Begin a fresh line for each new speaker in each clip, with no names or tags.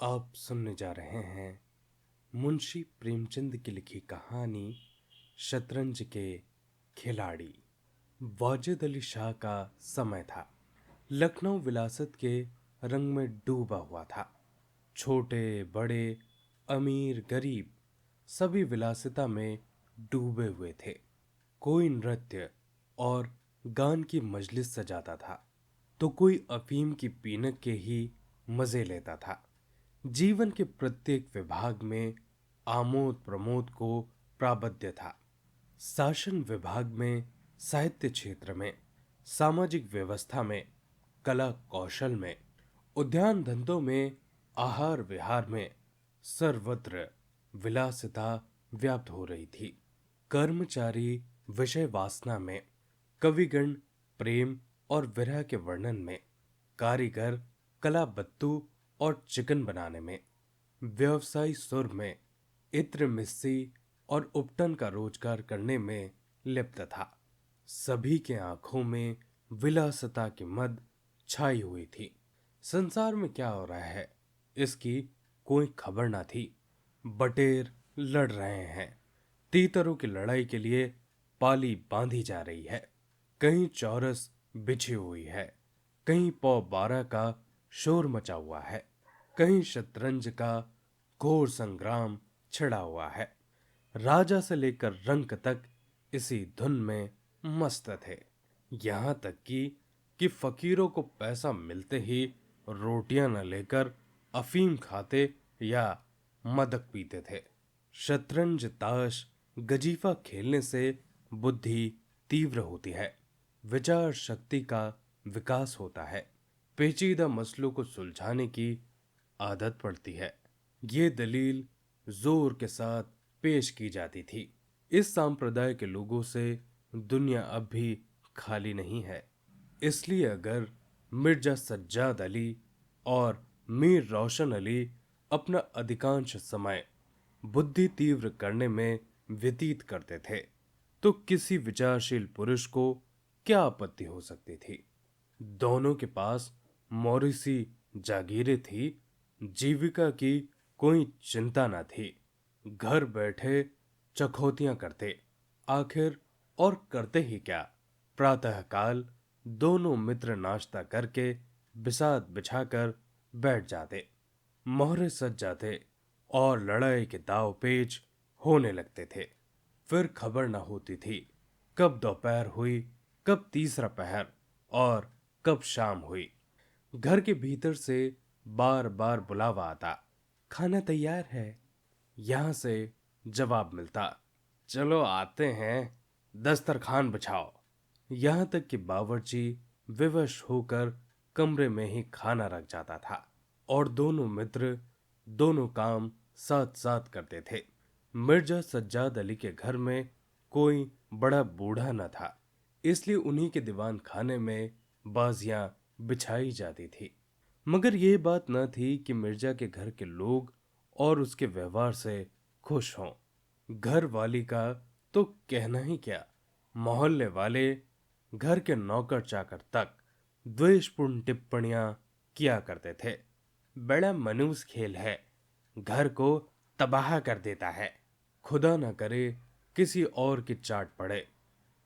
आप सुनने जा रहे हैं मुंशी प्रेमचंद की लिखी कहानी शतरंज के खिलाड़ी। वाजिद अली शाह का समय था। लखनऊ विलासत के रंग में डूबा हुआ था। छोटे बड़े, अमीर गरीब, सभी विलासिता में डूबे हुए थे। कोई नृत्य और गान की मजलिस सजाता था तो कोई अफीम की पीनक के ही मजे लेता था। जीवन के प्रत्येक विभाग में आमोद प्रमोद को प्राबल्य था। शासन विभाग में, साहित्य क्षेत्र में, सामाजिक व्यवस्था में, कला कौशल में, उद्यान धंधों में, आहार विहार में, सर्वत्र विलासिता व्याप्त हो रही थी। कर्मचारी विषय वासना में, कविगण प्रेम और विरह के वर्णन में, कारीगर कला बत्तू और चिकन बनाने में, व्यवसायी सुर में, इत्र मिस्सी और उपटन का रोजगार करने में लिप्त था। सभी के आंखों में विलासिता की मद छाई हुई थी। संसार में क्या हो रहा है इसकी कोई खबर ना थी। बटेर लड़ रहे हैं। तीतरों की लड़ाई के लिए पाली बांधी जा रही है। कहीं चौरस बिछी हुई है, कहीं पौ 12 का शोर मचा हुआ है, कहीं शतरंज का घोर संग्राम छिड़ा हुआ है। राजा से लेकर रंक तक इसी धुन में मस्त थे। यहां तक कि फकीरों को पैसा मिलते ही रोटियां न लेकर अफीम खाते या मदक पीते थे। शतरंज, ताश, गजीफा खेलने से बुद्धि तीव्र होती है, विचार शक्ति का विकास होता है, पेचीदा मसलों को सुलझाने की आदत पड़ती है। ये दलील जोर के साथ पेश की जाती थी। इस संप्रदाय के लोगों से दुनिया अब भी खाली नहीं है। इसलिए अगर मिर्जा सज्जाद अली और मीर रोशन अली अपना अधिकांश समय बुद्धि तीव्र करने में व्यतीत करते थे तो किसी विचारशील पुरुष को क्या आपत्ति हो सकती थी। दोनों के पास मौरिसी जागीरें थी। जीविका की कोई चिंता न थी। घर बैठे चखौतियां करते, आखिर और करते ही क्या। प्रातःकाल दोनों मित्र नाश्ता करके बिसात बिछाकर बैठ जाते, मोहरे सज जाते और लड़ाई के दाव पेच होने लगते थे। फिर खबर न होती थी कब दोपहर हुई, कब तीसरा पहर और कब शाम हुई। घर के भीतर से बार बार बुलावा आता, खाना तैयार है। यहां से जवाब मिलता, चलो आते हैं, दस्तरखान बिछाओ। यहां तक कि बावर्ची विवश होकर कमरे में ही खाना रख जाता था और दोनों मित्र दोनों काम साथ साथ करते थे। मिर्जा सज्जाद अली के घर में कोई बड़ा बूढ़ा न था, इसलिए उन्हीं के दीवान खाने में बाजियां बिछाई जाती थी। मगर यह बात न थी कि मिर्जा के घर के लोग और उसके व्यवहार से खुश हों। घर वाली का तो कहना ही क्या, मोहल्ले वाले, घर के नौकर चाकर तक द्वेषपूर्ण टिप्पणियां किया करते थे। बड़ा मनूस खेल है, घर को तबाह कर देता है। खुदा न करे किसी और की चाट पड़े।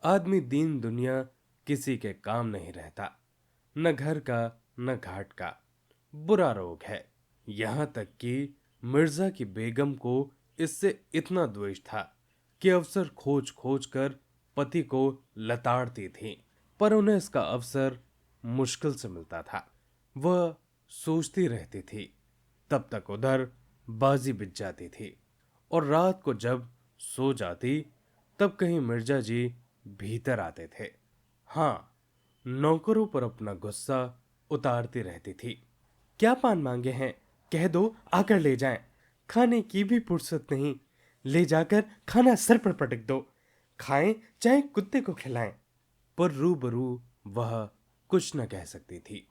आदमी दीन दुनिया किसी के काम नहीं रहता, न घर का न घाट का। बुरा रोग है। यहां तक कि मिर्जा की बेगम को इससे इतना द्वेष था कि अवसर खोज खोज कर पति को लताड़ती थी, पर उन्हें इसका अवसर मुश्किल से मिलता था। वह सोचती रहती थी, तब तक उधर बाजी बिछ जाती थी और रात को जब सो जाती तब कहीं मिर्जा जी भीतर आते थे। हाँ, नौकरों पर अपना गुस्सा उतारती रहती थी। क्या पान मांगे हैं, कह दो, आकर ले जाएं। खाने की भी फुर्सत नहीं, ले जाकर खाना सर पर पटक दो। खाएं चाहे कुत्ते को खिलाएं। पर रूबरू वह कुछ न कह सकती थी।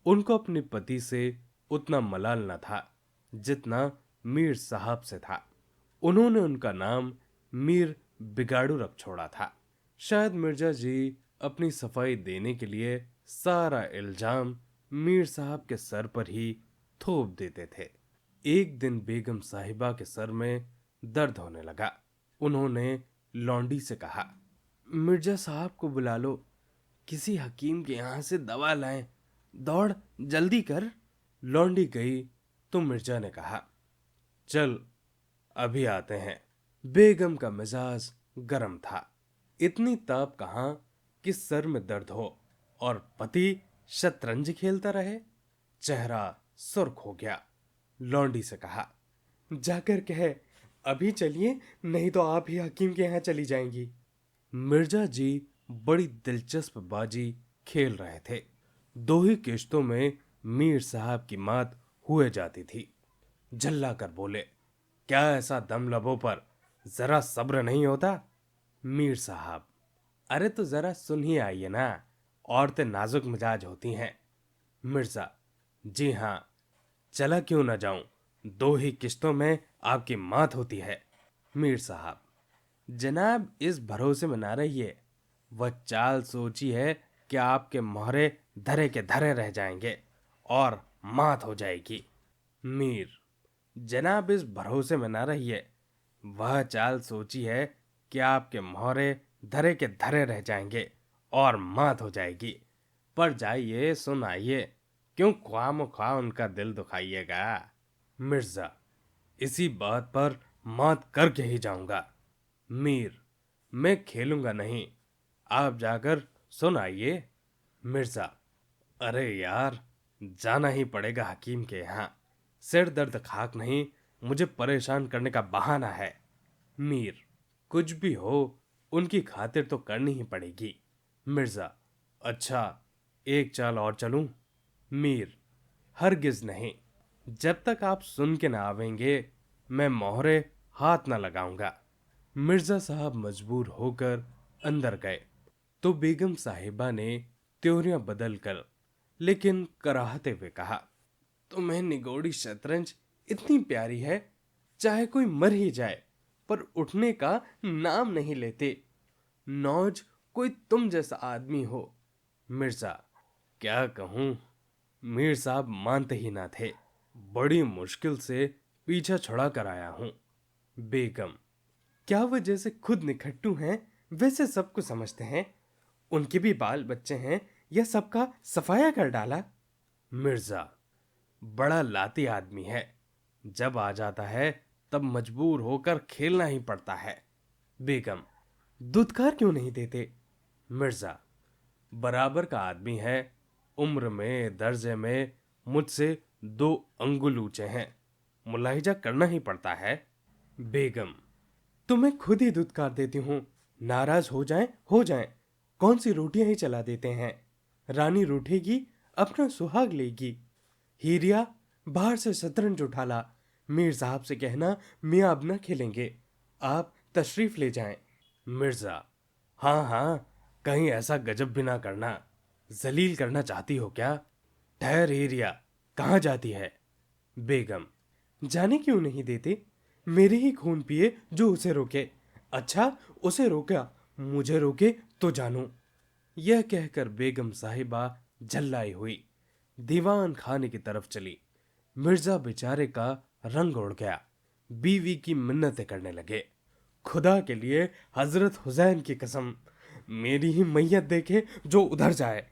उनको अपने पति से उतना मलाल न था जितना मीर साहब से था। उन्होंने उनका नाम मीर बिगाड़ू रख छोड़ा था। शायद मिर्जा जी अपनी सफाई देने के लिए सारा इल्जाम मीर साहब के सर पर ही थोप देते थे। एक दिन बेगम साहिबा के सर में दर्द होने लगा। उन्होंने लौंडी से कहा, मिर्जा साहब को बुला लो, किसी हकीम के यहां से दवा लाएं, दौड़ जल्दी कर। लौंडी गई तो मिर्जा ने कहा, चल अभी आते हैं। बेगम का मिजाज गर्म था। इतनी ताप कहां कि सर में दर्द हो और पति शतरंज खेलता रहे। चेहरा सुर्ख हो गया। लौंडी से कहा, जाकर कहे अभी चलिए, नहीं तो आप ही हकीम के यहाँ चली जाएंगी। मिर्जा जी बड़ी दिलचस्प बाजी खेल रहे थे। दो ही किश्तों में मीर साहब की मात हुए जाती थी। झल्ला कर बोले, क्या ऐसा दम लबों पर जरा सब्र नहीं होता? मीर साहब, अरे तो जरा सुन ही आइए ना, औरतें नाजुक मिजाज होती हैं। मिर्जा, जी हां, चला क्यों ना जाऊं, दो ही किश्तों में आपकी मात होती है। मीर साहब, जनाब इस भरोसे में ना रहिए, वह चाल सोची है कि आपके मोहरे धरे के धरे रह जाएंगे और मात हो जाएगी। मीर, जनाब इस भरोसे में ना रहिए, वह चाल सोची है कि आपके मोहरे धरे के धरे रह जाएंगे और मात हो जाएगी। पर जाइए, सुनाइए, क्यों ख्वाह उनका दिल दुखाइएगा। मिर्जा, इसी बात पर मात करके ही जाऊंगा। मीर, मैं खेलूंगा नहीं, आप जाकर सुनाइए। मिर्जा, अरे यार, जाना ही पड़ेगा हकीम के यहाँ, सिर दर्द खाक नहीं, मुझे परेशान करने का बहाना है। मीर, कुछ भी हो, उनकी खातिर तो करनी ही पड़ेगी। मिर्जा, अच्छा एक चाल और चलूं? मीर, हरगिज नहीं, जब तक आप सुन के ना आवेंगे मैं मोहरे हाथ ना लगाऊंगा। मिर्जा साहब मजबूर होकर अंदर गए तो बेगम साहिबा ने त्योरियां बदल कर लेकिन कराहते हुए कहा, तुम्हें निगोड़ी शतरंज इतनी प्यारी है, चाहे कोई मर ही जाए पर उठने का नाम नहीं लेते। नौज कोई तुम जैसा आदमी हो। मिर्जा, क्या कहूं, मीर साहब मानते ही ना थे। बड़ी मुश्किल से पीछा छुड़ा कर आया हूं। बेगम, क्या वह जैसे खुद निखट्टू हैं वैसे सबको समझते हैं? उनके भी बाल बच्चे हैं या सबका सफाया कर डाला? मिर्जा, बड़ा लाती आदमी है, जब आ जाता है तब मजबूर होकर खेलना ही पड़ता है। बेगम, दुत्कार क्यों नहीं देते? मिर्जा, बराबर का आदमी है, उम्र में दर्जे में मुझसे 2 अंगुल ऊंचे हैं, मुलाहिजा करना ही पड़ता है। बेगम, तो मैं खुद ही दुत्कार देती हूँ, नाराज हो जाएं, कौन सी रोटियां ही चला देते हैं। रानी रूठेगी, अपना सुहाग लेगी। हीरिया, बाहर से शतरंज उठा ला, मीर साहब से कहना मियाँ अब न खेलेंगे, आप तशरीफ ले जाएं। मिर्जा, हाँ हाँ, कहीं ऐसा गजब भी ना करना, जलील करना चाहती हो क्या? ठहर हीरिया, कहाँ जाती है? बेगम, जाने क्यों नहीं देते, मेरे ही खून पिए जो उसे रोके। अच्छा, उसे रोका, मुझे रोके तो जानू। यह कहकर बेगम साहिबा झल्लाई हुई, दीवान खाने की तरफ चली। मिर्जा बेचारे का रंग उड़ गया। बीवी की मिन्नतें करने लगे, खुदा के लिए हजरत हुसैन की कसम, मेरी ही मैयत देखे जो उधर जाए।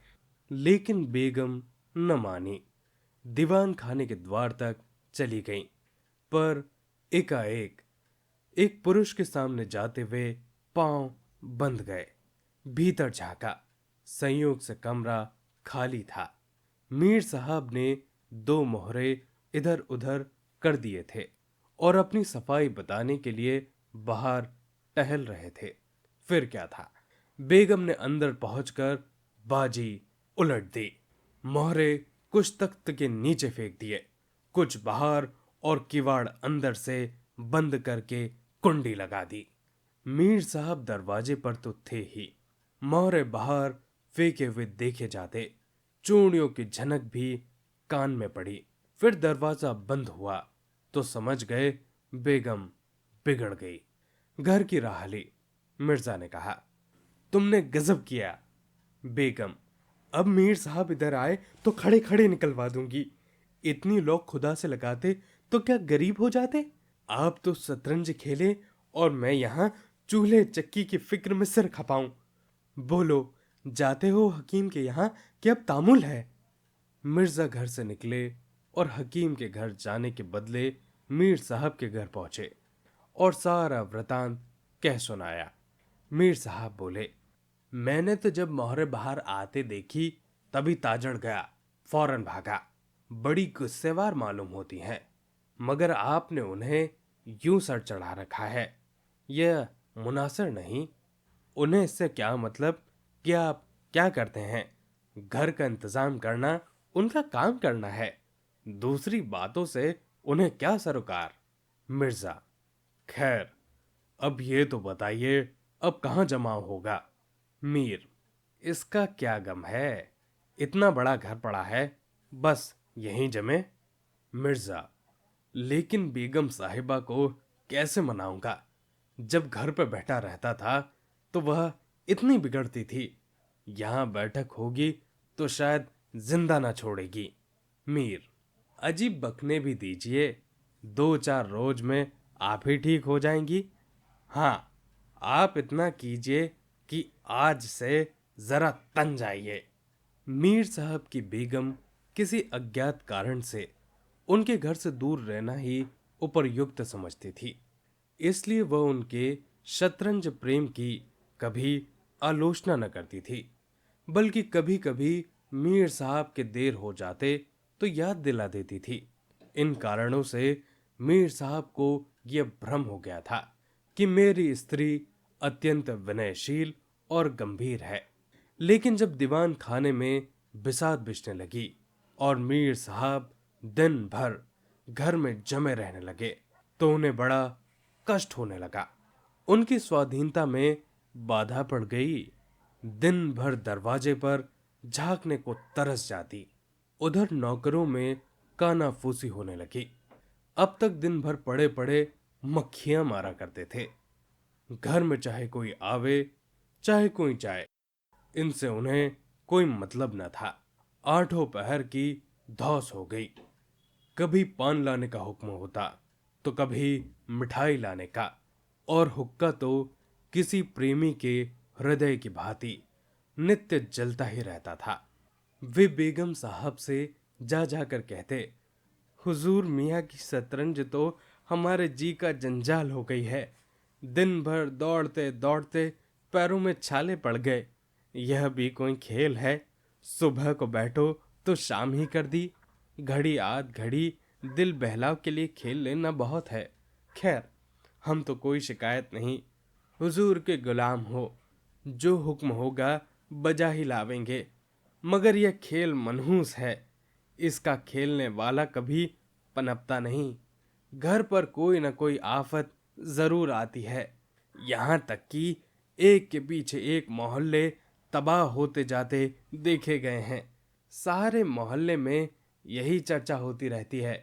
लेकिन बेगम न मानी, दीवान खाने के द्वार तक चली गई। पर एकाएक एक पुरुष के सामने जाते हुए पांव बंद गए। भीतर झांका, संयोग से कमरा खाली था। मीर साहब ने 2 मोहरे इधर उधर कर दिए थे और अपनी सफाई बताने के लिए बाहर टहल रहे थे। फिर क्या था, बेगम ने अंदर पहुंचकर बाजी उलट दी। मोहरे कुछ तख्त के नीचे फेंक दिए, कुछ बाहर और किवाड़ अंदर से बंद करके कुंडी लगा दी। मीर साहब दरवाजे पर तो थे ही, मोहरे बाहर फेंके हुए देखे जाते। चूड़ियों की झनक भी कान में पड़ी। फिर दरवाजा बंद हुआ तो समझ गए बेगम बिगड़ गई। घर की राह ली। मिर्जा ने कहा, तुमने गजब किया। बेगम, अब मीर साहब इधर आए तो खड़े खड़े निकलवा दूंगी। इतनी लोग खुदा से लगाते तो क्या गरीब हो जाते? आप तो शतरंज खेले और मैं यहाँ चूल्हे चक्की की फिक्र में सिर खपाऊं। बोलो, जाते हो हकीम के यहाँ कि अब तामुल है? मिर्जा घर से निकले और हकीम के घर जाने के बदले मीर साहब के घर पहुंचे और सारा वृतांत कह सुनाया। मीर साहब बोले, मैंने तो जब मोहरे बाहर आते देखी तभी ताजड़ गया, फौरन भागा। बड़ी गुस्सेवार मालूम होती हैं, मगर आपने उन्हें यूं सर चढ़ा रखा है, यह मुनासिर नहीं। उन्हें इससे क्या मतलब कि आप क्या करते हैं? घर का इंतजाम करना उनका काम करना है, दूसरी बातों से उन्हें क्या सरोकार? मिर्जा, खैर, अब ये तो बताइए, अब कहाँ जमा होगा? मीर, इसका क्या गम है, इतना बड़ा घर पड़ा है, बस यहीं जमे। मिर्जा, लेकिन बेगम साहिबा को कैसे मनाऊंगा? जब घर पे बैठा रहता था तो वह इतनी बिगड़ती थी, यहां बैठक होगी तो शायद जिंदा ना छोड़ेगी। मीर, अजीब बकने भी दीजिए, 2-4 रोज में आप ही ठीक हो जाएंगी। हाँ, आप इतना कीजिए कि आज से जरा तन जाइए। मीर साहब की बेगम किसी अज्ञात कारण से उनके घर से दूर रहना ही उपयुक्त समझती थी, इसलिए वह उनके शतरंज प्रेम की कभी आलोचना न करती थी, बल्कि कभी कभी मीर साहब के देर हो जाते तो याद दिला देती थी। इन कारणों से मीर साहब को यह भ्रम हो गया था कि मेरी स्त्री अत्यंत विनयशील और गंभीर है। लेकिन जब दीवान खाने में बिसात बिछने लगी और मीर साहब दिन भर घर में जमे रहने लगे तो उन्हें बड़ा कष्ट होने लगा। उनकी स्वाधीनता में बाधा पड़ गई। दिन भर दरवाजे पर झांकने को तरस जाती, उधर नौकरों में कानाफूसी होने लगी। अब तक दिन भर पड़े पड़े मक्खियां मारा करते थे। घर में चाहे कोई आवे चाहे कोई जाए, इनसे उन्हें कोई मतलब न था। आठों पहर की धौस हो गई। कभी पान लाने का हुक्म होता तो कभी मिठाई लाने का, और हुक्का तो किसी प्रेमी के हृदय की भांति नित्य जलता ही रहता था। वे बेगम साहब से जा जाकर कहते, हुजूर मियाँ की शतरंज तो हमारे जी का जंजाल हो गई है। दिन भर दौड़ते दौड़ते पैरों में छाले पड़ गए। यह भी कोई खेल है? सुबह को बैठो तो शाम ही कर दी। घड़ी आध घड़ी दिल बहलाव के लिए खेल लेना बहुत है। खैर, हम तो कोई शिकायत नहीं, हुजूर के गुलाम हो, जो हुक्म होगा बजा ही लावेंगे। मगर यह खेल मनहूस है, इसका खेलने वाला कभी पनपता नहीं। घर पर कोई न कोई आफत जरूर आती है। यहाँ तक कि एक के पीछे एक मोहल्ले तबाह होते जाते देखे गए हैं। सारे मोहल्ले में यही चर्चा होती रहती है,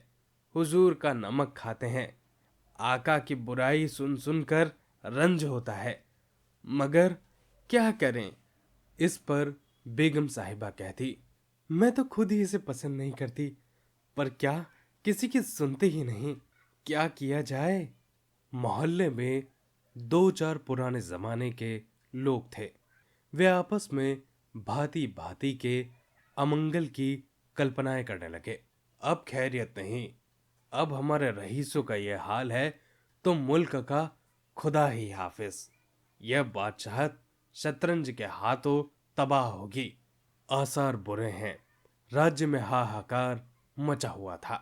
हुजूर का नमक खाते हैं। आका की बुराई सुन सुनकर रंज होता है, मगर क्या करें? इस पर बेगम साहिबा कहती, मैं तो खुद ही इसे पसंद नहीं करती, पर क्या, किसी की सुनते ही नहीं, क्या किया जाए? मोहल्ले में 2-4 पुराने जमाने के लोग थे। वे आपस में भांति भांति के अमंगल की कल्पनाएं करने लगे। अब खैरियत नहीं, अब हमारे रईसों का यह हाल है तो मुल्क का खुदा ही हाफिज। यह बादशाहत शतरंज के हाथों तबाह होगी। आसार बुरे हैं। राज्य में हाहाकार मचा हुआ था।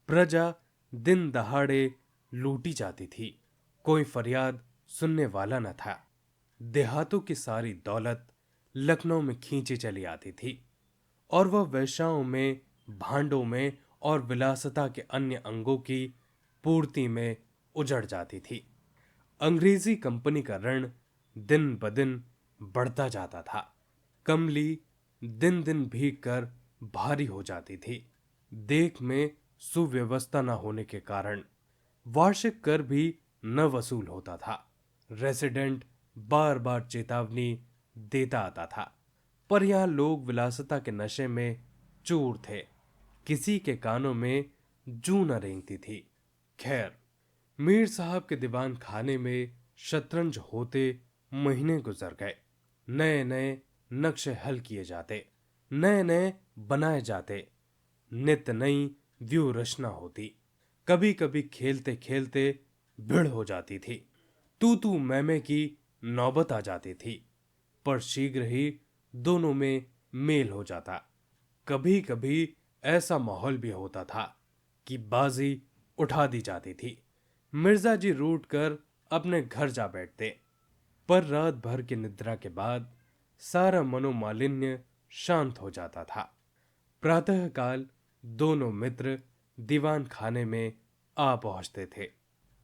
प्रजा दिन दहाड़े लूटी जाती थी। कोई फरियाद सुनने वाला न था। देहातों की सारी दौलत लखनऊ में खींची चली आती थी और वह वेश्याओं में, भांडों में और विलासिता के अन्य अंगों की पूर्ति में उजड़ जाती थी। अंग्रेजी कंपनी का ऋण दिन ब दिन बढ़ता जाता था। कमली दिन दिन भीग कर भारी हो जाती थी। देख में सुव्यवस्था न होने के कारण वार्षिक कर भी न वसूल होता था। रेसिडेंट बार बार चेतावनी देता आता था, पर यहाँ लोग विलासिता के नशे में चूर थे। किसी के कानों में जू न रेंगती थी। खैर, मीर साहब के दीवान खाने में शतरंज होते महीने गुजर गए। नए नए नक्शे हल किए जाते, नए नए बनाए जाते, नित्य नई व्यूह रचना होती। कभी कभी खेलते खेलते भिड़ हो जाती थी, तू मैं की नौबत आ जाती थी, पर शीघ्र ही दोनों में मेल हो जाता। कभी कभी ऐसा माहौल भी होता था कि बाजी उठा दी जाती थी। मिर्जा जी रूठ कर अपने घर जा बैठते, पर रात भर की निद्रा के बाद सारा मनोमालिन्य शांत हो जाता था। प्रातःकाल दोनों मित्र दीवान खाने में आ पहुंचते थे।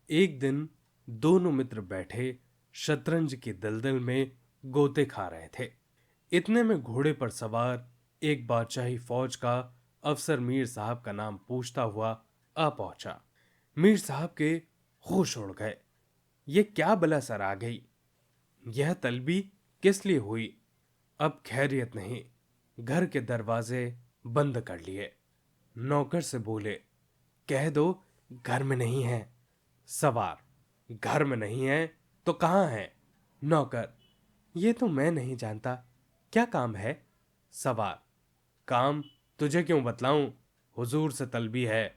एक दिन दोनों मित्र बैठे शतरंज की दलदल में गोते खा रहे थे। इतने में घोड़े पर सवार एक बादशाही फौज का अफसर मीर साहब का नाम पूछता हुआ आ पहुंचा। मीर साहब के होश उड़ गए। ये क्या बला सर आ गई? यह तलबी किस लिए हुई? अब खैरियत नहीं। घर के दरवाजे बंद कर लिए। नौकर से बोले, कह दो घर में नहीं है। सवार, घर में नहीं है तो कहाँ है? नौकर, ये तो मैं नहीं जानता, क्या काम है? सवार, काम तुझे क्यों बतलाऊं? हुजूर से तलबी है,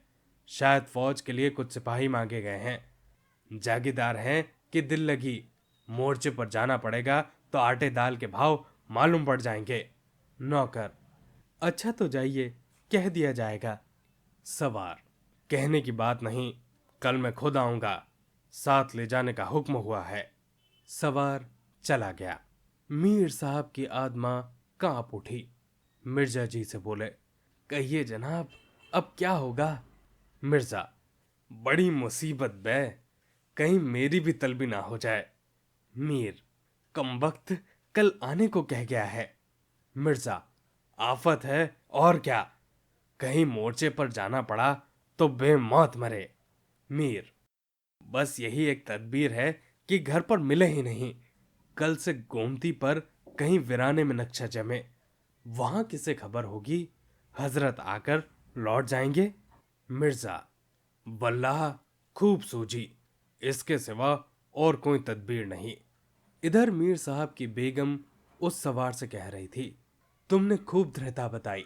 शायद फौज के लिए कुछ सिपाही मांगे गए हैं। जागीरदार हैं कि दिल लगी, मोर्चे पर जाना पड़ेगा तो आटे दाल के भाव मालूम पड़ जाएंगे। नौकर, अच्छा तो जाइए, कह दिया जाएगा। सवार, कहने की बात नहीं, कल मैं खुद आऊंगा, साथ ले जाने का हुक्म हुआ है। सवार चला गया। मीर साहब की आत्मा कांप उठी। मिर्जा जी से बोले, कहिए जनाब, अब क्या होगा? मिर्जा, बड़ी मुसीबत बे, कहीं मेरी भी तलबी ना हो जाए। मीर, कमबख्त कल आने को कह गया है। मिर्जा, आफत है और क्या, कहीं मोर्चे पर जाना पड़ा तो बेमौत मरे। मीर, बस यही एक तदबीर है कि घर पर मिले ही नहीं। कल से गोमती पर कहीं वीराने में नक्शा जमे, वहां किसे खबर होगी? हजरत आकर लौट जाएंगे। मिर्जा, वल्लाह खूब सूझी, इसके सिवा और कोई तदबीर नहीं। इधर मीर साहब की बेगम उस सवार से कह रही थी, तुमने खूब दृढ़ता बताई।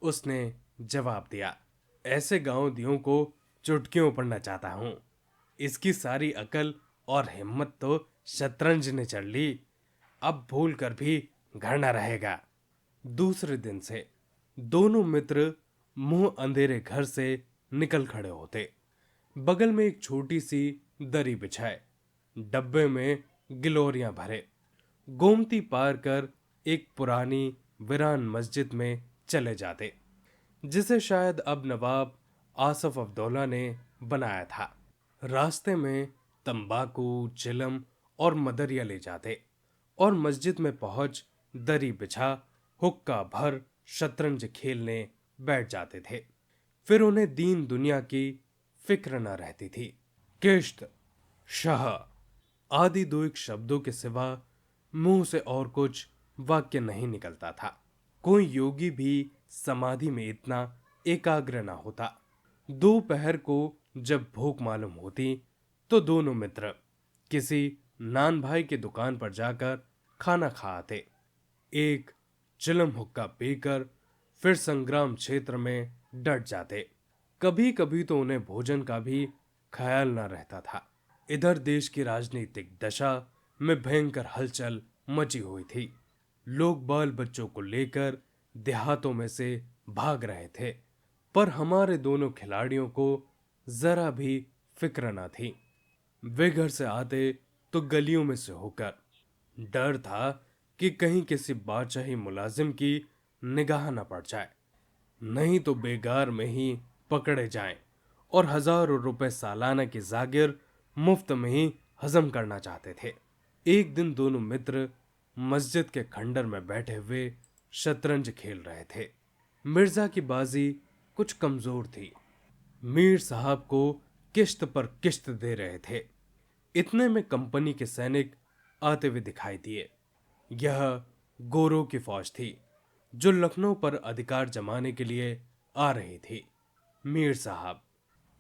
उसने जवाब दिया, ऐसे गांव दियों को चुटकियों पर नचाता हूं। इसकी सारी अकल और हिम्मत तो शतरंज ने चढ़ ली, अब भूल कर भी घर न रहेगा। दूसरे दिन से दोनों मित्र मुंह अंधेरे घर से निकल खड़े होते। बगल में एक छोटी सी दरी बिछाए, डब्बे में गिलोरियां भरे, गोमती पार कर एक पुरानी वीरान मस्जिद में चले जाते, जिसे शायद अब नवाब आसफ अब्दौला ने बनाया था। रास्ते में तंबाकू, चिलम और मदरिया ले जाते और मस्जिद में पहुंच दरी बिछा हुक्का भर शतरंज खेलने बैठ जाते थे। फिर उन्हें दीन दुनिया की फिक्र न रहती थी। किश्त, शाह आदि दो एक शब्दों के सिवा मुंह से और कुछ वाक्य नहीं निकलता था। कोई योगी भी समाधि में इतना एकाग्र न होता। दोपहर को जब भूख मालूम होती तो दोनों मित्र किसी नान भाई की दुकान पर जाकर खाना खा आते। एक चिलम हुक्का पीकर फिर संग्राम क्षेत्र में डट जाते। कभी कभी तो उन्हें भोजन का भी ख्याल न रहता था। इधर देश की राजनीतिक दशा में भयंकर हलचल मची हुई थी। लोग बाल बच्चों को लेकर देहातों में से भाग रहे थे, पर हमारे दोनों खिलाड़ियों को जरा भी फिक्र न थी। वे घर से आते तो गलियों में से होकर, डर था कि कहीं किसी बादशाही मुलाजिम की निगाह न पड़ जाए, नहीं तो बेगार में ही पकड़े जाएं और हजारों रुपए सालाना की जागिर मुफ्त में ही हजम करना चाहते थे। एक दिन दोनों मित्र मस्जिद के खंडर में बैठे हुए शतरंज खेल रहे थे। मिर्जा की बाजी कुछ कमजोर थी। मीर साहब को किश्त पर किश्त दे रहे थे। इतने में कंपनी के सैनिक आते हुए दिखाई दिए। यह गोरों की फौज थी जो लखनऊ पर अधिकार जमाने के लिए आ रही थी। मीर साहब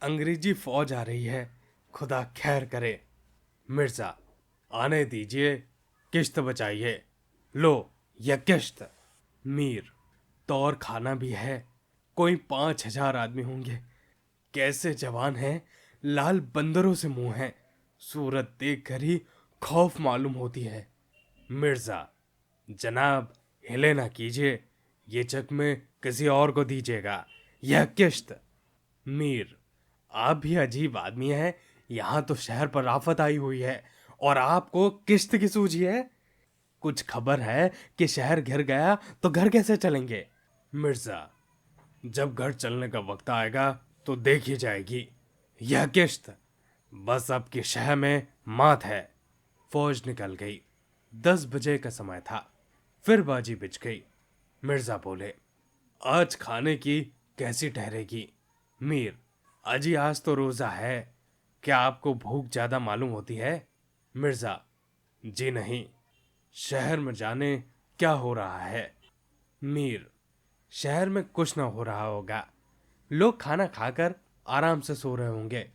अंग्रेजी फौज आ रही है, खुदा खैर करे। मिर्जा, आने दीजिए, किश्त बचाइए। लो, यह किश्त। मीर, तो और खाना भी है, कोई 5,000 आदमी होंगे। कैसे जवान हैं, लाल बंदरों से मुंह हैं। सूरत देखकर ही खौफ मालूम होती है। मिर्जा, जनाब, हिले ना कीजिए, ये चकमे किसी और को दीजिएगा, यह किश्त। मीर, आप भी अजीब आदमी हैं, यहां तो शहर पर आफत आई हुई है और आपको किश्त की सूझी है। कुछ खबर है कि शहर घिर गया तो घर कैसे चलेंगे? मिर्जा, जब घर चलने का वक्त आएगा तो देखी जाएगी, यह किश्त। बस अब की शह में मात है। फौज निकल गई। 10 बजे का समय था। फिर बाजी बिछ गई। मिर्जा बोले, आज खाने की कैसी ठहरेगी? मीर, अजी आज तो रोजा है, क्या आपको भूख ज्यादा मालूम होती है? मिर्जा, जी नहीं, शहर में जाने क्या हो रहा है। मीर, शहर में कुछ ना हो रहा होगा, लोग खाना खाकर आराम से सो रहे होंगे।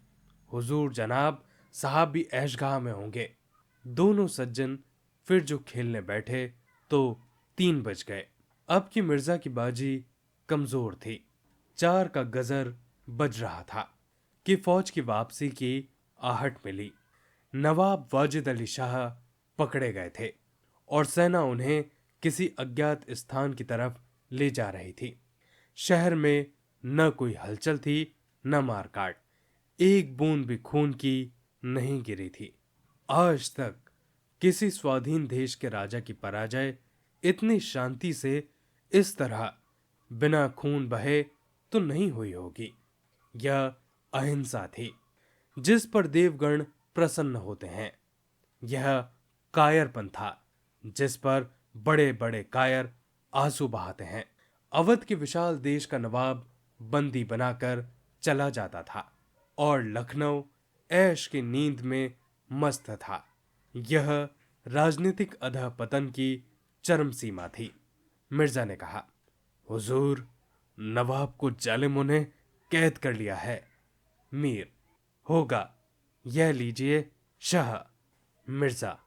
हुजूर जनाब साहब भी ऐशगाह में होंगे। दोनों सज्जन फिर जो खेलने बैठे तो 3 बज गए। अब की मिर्जा की बाजी कमजोर थी। 4 का गजर बज रहा था कि फौज की वापसी की आहट मिली। नवाब वाजिद अली शाह पकड़े गए थे और सेना उन्हें किसी अज्ञात स्थान की तरफ ले जा रही थी। शहर में न कोई हलचल थी, न मारकाट। एक बूंद भी खून की नहीं गिरी थी। आज तक किसी स्वाधीन देश के राजा की पराजय इतनी शांति से इस तरह बिना खून बहे तो नहीं हुई होगी। यह अहिंसा थी जिस पर देवगण प्रसन्न होते हैं। यह कायरपन था जिस पर बड़े बड़े कायर आंसू बहाते हैं। अवध के विशाल देश का नवाब बंदी बनाकर चला जाता था और लखनऊ ऐश की नींद में मस्त था। यह राजनीतिक अधःपतन की चरम सीमा थी। मिर्जा ने कहा, हुजूर, नवाब को जालिमों ने कैद कर लिया है। मीर, होगा, यह लीजिए शाह। मिर्जा,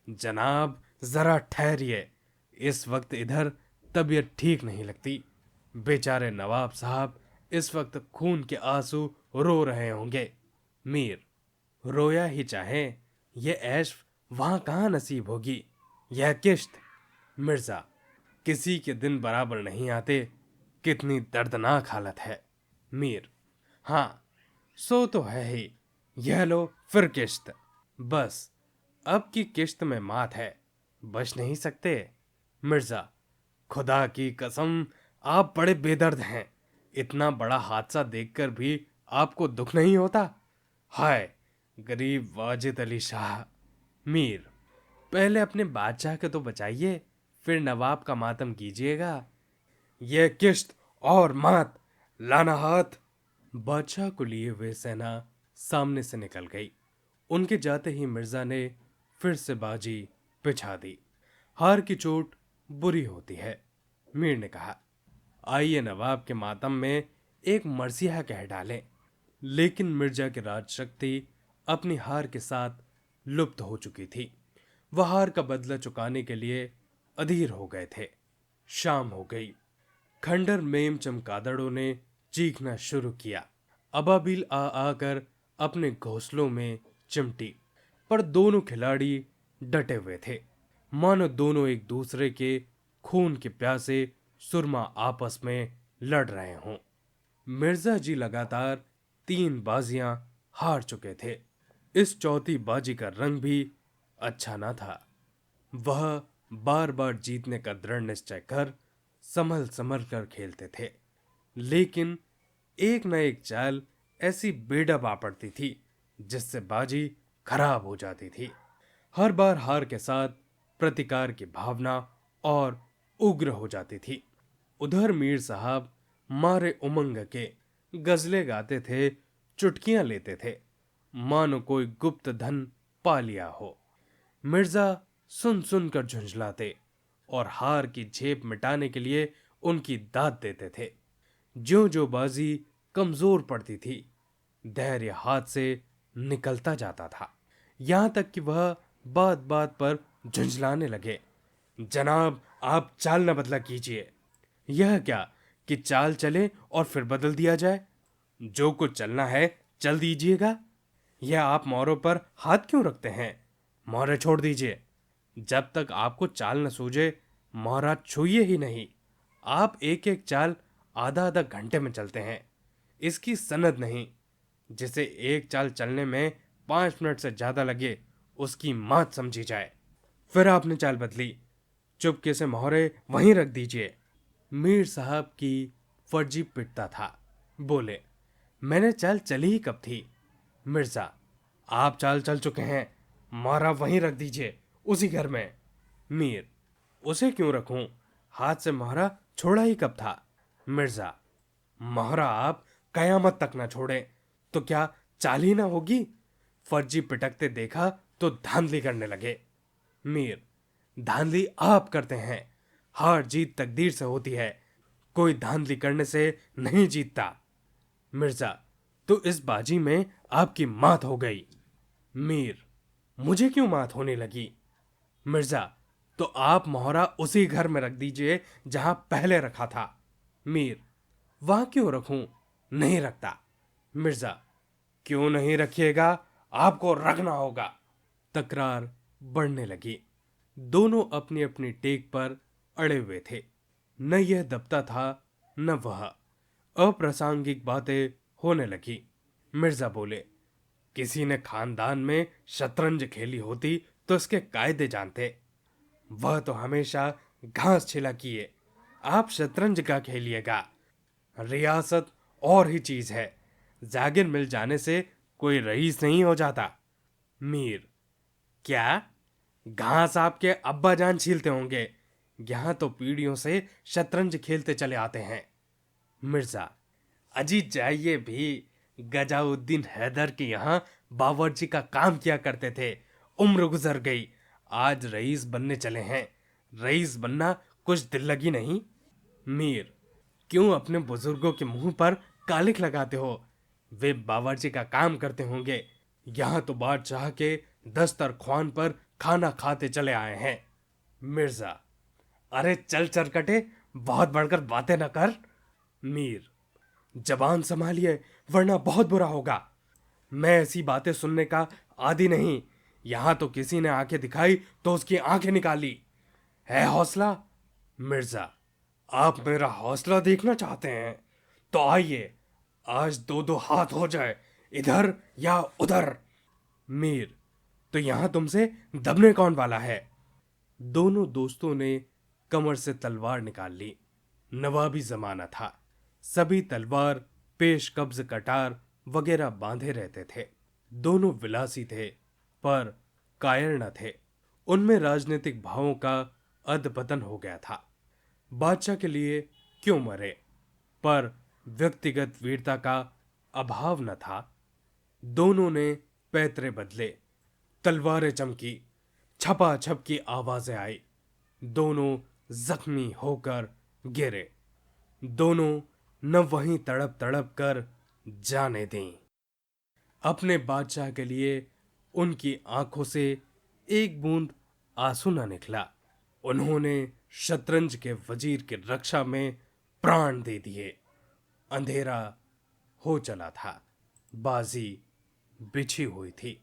जनाब जरा ठहरिए, इस वक्त इधर तबीयत ठीक नहीं लगती। बेचारे नवाब साहब इस वक्त खून के आंसू रो रहे होंगे। मीर, रोया ही चाहे, ये ऐश वहां कहां नसीब होगी, यह किश्त। मिर्जा, किसी के दिन बराबर नहीं आते, कितनी दर्दनाक हालत है। मीर, हाँ, सो तो है ही, यह लो फिर किश्त। बस अब की किश्त में मात है, बच नहीं सकते। मिर्जा, खुदा की कसम, आप बड़े बेदर्द हैं, इतना बड़ा हादसा देखकर भी आपको दुख नहीं होता? हाय गरीब वाजिद अली शाह। मीर, पहले अपने बादशाह के तो बचाइए, फिर नवाब का मातम कीजिएगा। यह किश्त और मात, लाना हाथ। बादशाह को लिए हुए सेना सामने से निकल गई। उनके जाते ही मिर्जा ने फिर से बाजी पिछा दी। हार की चोट बुरी होती है। मीर ने कहा, आइए नवाब के मातम में एक मरसिया कह डालें। लेकिन मिर्जा की राजशक्ति अपनी हार के साथ लुप्त हो चुकी थी। वह हार का बदला चुकाने के लिए अधीर हो गए थे। शाम हो गई। खंडर मेम चमगादड़ों ने चीखना शुरू किया। अबाबिल आ आकर अपने घोंसलों में चिमटी, पर दोनों खिलाड़ी डटे हुए थे, मानो दोनों एक दूसरे के खून के प्यासे सुरमा आपस में लड़ रहे हों। मिर्जा जी लगातार 3 बाजियां हार चुके थे। इस चौथी बाजी का रंग भी अच्छा ना था। वह बार बार जीतने का दृढ़ निश्चय कर संभल संभल कर खेलते थे, लेकिन एक न एक चाल ऐसी बेढप आ पड़ती थी जिससे बाजी खराब हो जाती थी। हर बार हार के साथ प्रतिकार की भावना और उग्र हो जाती थी। उधर मीर साहब मारे उमंग के गजले गाते थे, चुटकियां लेते थे, मानो कोई गुप्त धन पा लिया हो। मिर्जा सुन सुनकर झुंझलाते और हार की झेप मिटाने के लिए उनकी दाद देते थे। ज्यों ज्यों बाजी कमजोर पड़ती थी, धैर्य हाथ से निकलता जाता था। यहां तक कि वह बात बात पर झुंझलाने लगे। जनाब, आप चाल न बदला कीजिए। यह क्या कि चाल चले और फिर बदल दिया जाए? जो कुछ चलना है चल दीजिएगा। यह आप मोरों पर हाथ क्यों रखते हैं? मोहरे छोड़ दीजिए। जब तक आपको चाल न सूझे मोहरा छूइए ही नहीं। आप एक एक चाल आधा आधा घंटे में चलते हैं। इसकी सनद नहीं। जिसे एक चाल चलने में 5 मिनट से ज्यादा लगे उसकी मात समझी जाए। फिर आपने चाल बदली। चुपके से मोहरे वहीं रख दीजिए। मीर साहब की फर्जी पिटता था। बोले, मैंने चाल चली ही कब थी? मिर्जा, आप चाल चल चुके हैं। मोहरा वहीं रख दीजिए, उसी घर में। मीर, उसे क्यों रखूं? हाथ से मोहरा छोड़ा ही कब था? मिर्जा, मोहरा आप कयामत तक ना छोड़े तो क्या चाल ही ना होगी? फर्जी पिटकते देखा तो धांधली करने लगे। मीर, धांधली आप करते हैं। हार जीत तकदीर से होती है, कोई धांधली करने से नहीं जीतता। मिर्जा, तो इस बाजी में आपकी मात हो गई। मीर, मुझे क्यों मात होने लगी? मिर्जा, तो आप मोहरा उसी घर में रख दीजिए जहां पहले रखा था। मीर, वहां क्यों रखूं? नहीं रखता। मिर्जा, क्यों नहीं रखिएगा? आपको रखना होगा। तकरार बढ़ने लगी। दोनों अपनी अपनी टेक पर अड़े हुए थे। न यह दबता था न वह। अप्रासंगिक बातें होने लगी। मिर्जा बोले, किसी ने खानदान में शतरंज खेली होती तो इसके कायदे जानते। वह तो हमेशा घास छिला किए। आप शतरंज का खेलिएगा। रियासत और ही चीज है। जागिर मिल जाने से कोई रईस नहीं हो जाता। मीर, क्या? घास आपके अब्बा जान छीलते होंगे। यहां तो पीढ़ियों से शतरंज खेलते चले आते हैं। मिर्जा, अजी जाइए भी। गजाउद्दीन हैदर के यहाँ बावर्ची का काम किया करते थे। उम्र गुजर गई, आज रईस बनने चले हैं। रईस बनना कुछ दिल लगी नहीं। मीर, क्यों अपने बुजुर्गों के मुंह पर कालिख लगाते हो? वे बावर्ची का काम करते होंगे। यहाँ तो बादशाह के दस्तरख्वान पर खाना खाते चले आए हैं। मिर्जा, अरे चल चरकटे, बहुत बढ़कर बातें न कर। मीर, जबान संभालिए वरना बहुत बुरा होगा। मैं ऐसी बातें सुनने का आदी नहीं। यहां तो किसी ने आंखें दिखाई तो उसकी आंखें निकाली। है हौसला? मिर्जा, आप मेरा हौसला देखना चाहते हैं तो आइए, आज दो दो हाथ हो जाए, इधर या उधर। मीर, तो यहां तुमसे दबने कौन वाला है? दोनों दोस्तों ने कमर से तलवार निकाल ली। नवाबी जमाना था। सभी तलवार, पेश कब्ज कटार वगैरह बांधे रहते थे। दोनों विलासी थे पर कायर न थे। उनमें राजनीतिक भावों का अधपतन हो गया था। बादशाह के लिए क्यों मरे, पर व्यक्तिगत वीरता का अभाव न था। दोनों ने पैतरे बदले, तलवारें चमकी, छपाछप की आवाजें आई। दोनों जख्मी होकर गिरे। दोनों न वहीं तड़प तड़प कर जाने दें। अपने बादशाह के लिए उनकी आंखों से एक बूंद आंसू न निकला। उन्होंने शतरंज के वजीर की रक्षा में प्राण दे दिए। अंधेरा हो चला था। बाजी बिछी हुई थी।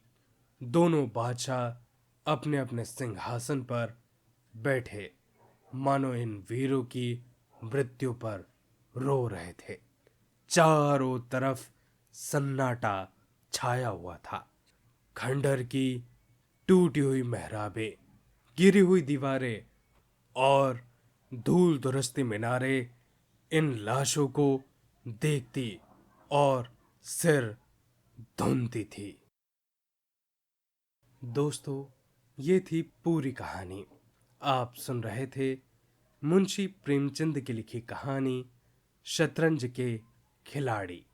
दोनों बादशाह अपने अपने सिंहासन पर बैठे मानो इन वीरों की मृत्यु पर रो रहे थे। चारों तरफ सन्नाटा छाया हुआ था। खंडर की टूटी हुई मेहराबें, गिरी हुई दीवारें और धूल दुरस्ती मीनारें इन लाशों को देखती और सिर धुनती थी। दोस्तों, ये थी पूरी कहानी। आप सुन रहे थे मुंशी प्रेमचंद की लिखी कहानी शतरंज के खिलाड़ी।